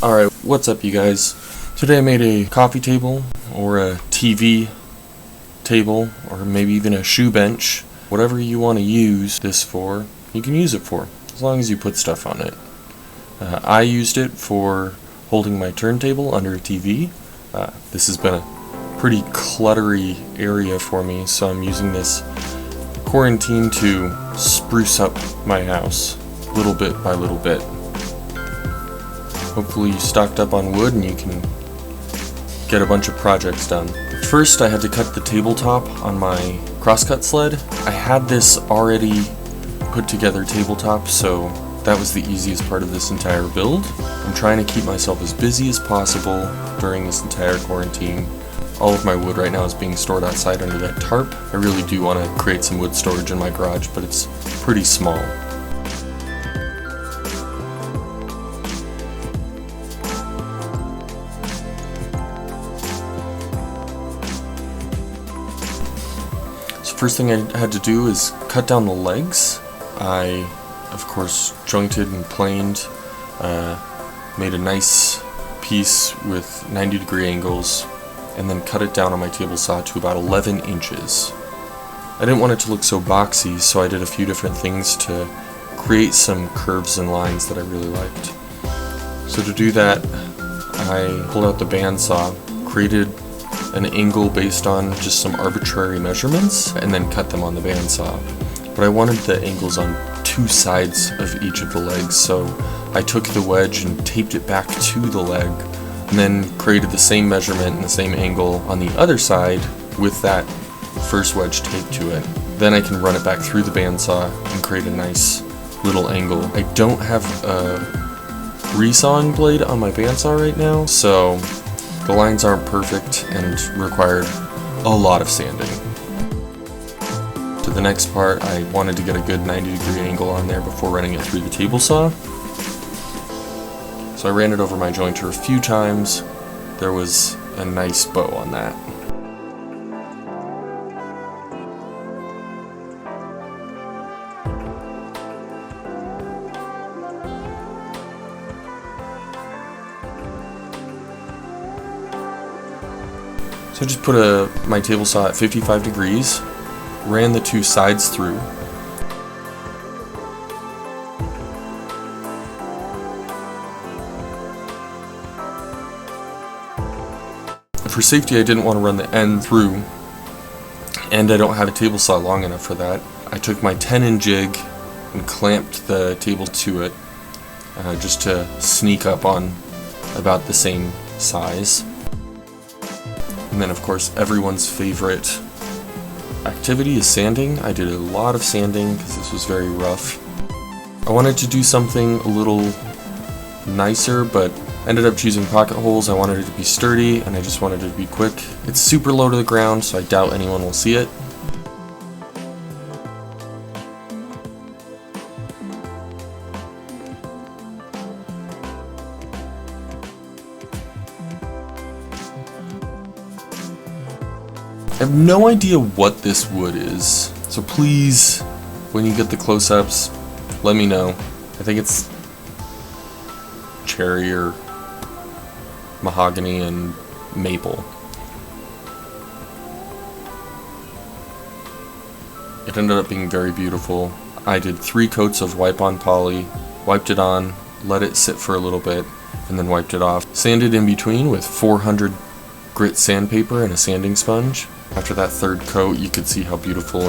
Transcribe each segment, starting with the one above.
Alright, what's up you guys? Today I made a coffee table, or a TV table, or maybe even a shoe bench. Whatever you want to use this for, you can use it for, as long as you put stuff on it. I used it for holding my turntable under a TV. This has been a pretty cluttery area for me, so I'm using this quarantine to spruce up my house, little bit by little bit. Hopefully you stocked up on wood and you can get a bunch of projects done. First I had to cut the tabletop on my crosscut sled. I had this already put together tabletop, so that was the easiest part of this entire build. I'm trying to keep myself as busy as possible during this entire quarantine. All of my wood right now is being stored outside under that tarp. I really do want to create some wood storage in my garage, but it's pretty small. First thing I had to do is cut down the legs. I, of course, jointed and planed, made a nice piece with 90-degree angles, and then cut it down on my table saw to about 11 inches. I didn't want it to look so boxy, so I did a few different things to create some curves and lines that I really liked. So to do that, I pulled out the bandsaw, created an angle based on just some arbitrary measurements, and then cut them on the bandsaw. But I wanted the angles on two sides of each of the legs, so I took the wedge and taped it back to the leg, and then created the same measurement and the same angle on the other side with that first wedge taped to it. Then I can run it back through the bandsaw and create a nice little angle. I don't have a resawing blade on my bandsaw right now, so the lines aren't perfect and required a lot of sanding. To the next part, I wanted to get a good 90-degree angle on there before running it through the table saw. So I ran it over my jointer a few times. There was a nice bow on that. So I just put my table saw at 55 degrees, ran the two sides through. For safety, I didn't want to run the end through, and I don't have a table saw long enough for that. I took my 10-in jig and clamped the table to it, just to sneak up on about the same size. And then, of course, everyone's favorite activity is sanding. I did a lot of sanding because this was very rough. I wanted to do something a little nicer, but ended up choosing pocket holes. I wanted it to be sturdy, and I just wanted it to be quick. It's super low to the ground, so I doubt anyone will see it. I have no idea what this wood is, so please, when you get the close-ups, let me know. I think it's cherry or mahogany and maple. It ended up being very beautiful. I did 3 coats of wipe-on poly, wiped it on, let it sit for a little bit, and then wiped it off. Sanded in between with 400 grit sandpaper and a sanding sponge. After that third coat, you could see how beautiful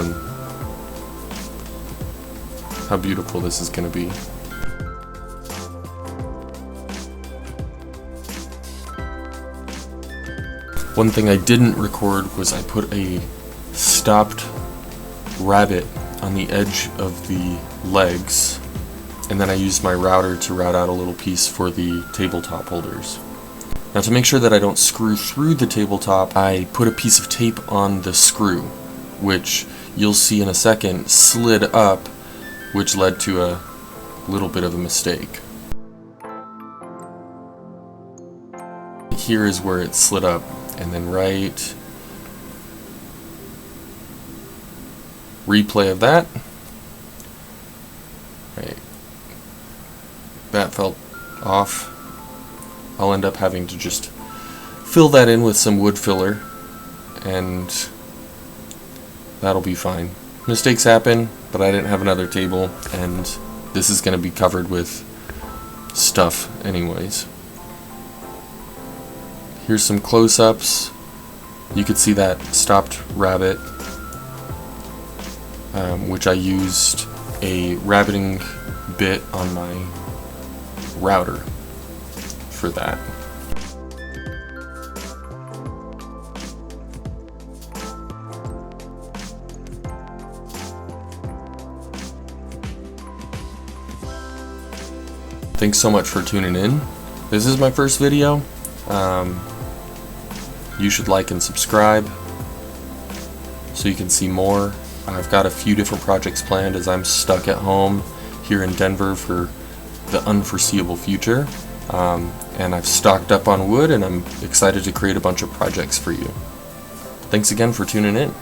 this is going to be. One thing I didn't record was I put a stopped rabbet on the edge of the legs, and then I used my router to route out a little piece for the tabletop holders. Now, to make sure that I don't screw through the tabletop, I put a piece of tape on the screw, which you'll see in a second slid up, which led to a little bit of a mistake. Here is where it slid up, and then replay of that. Right. That felt off. I'll end up having to just fill that in with some wood filler, and that'll be fine. Mistakes happen, but I didn't have another table, and this is going to be covered with stuff anyways. Here's some close-ups. You could see that stopped rabbet, which I used a rabbiting bit on my router for that. Thanks so much for tuning in. This is my first video. You should like and subscribe so you can see more. I've got a few different projects planned as I'm stuck at home here in Denver for the unforeseeable future. And I've stocked up on wood, and I'm excited to create a bunch of projects for you. Thanks again for tuning in.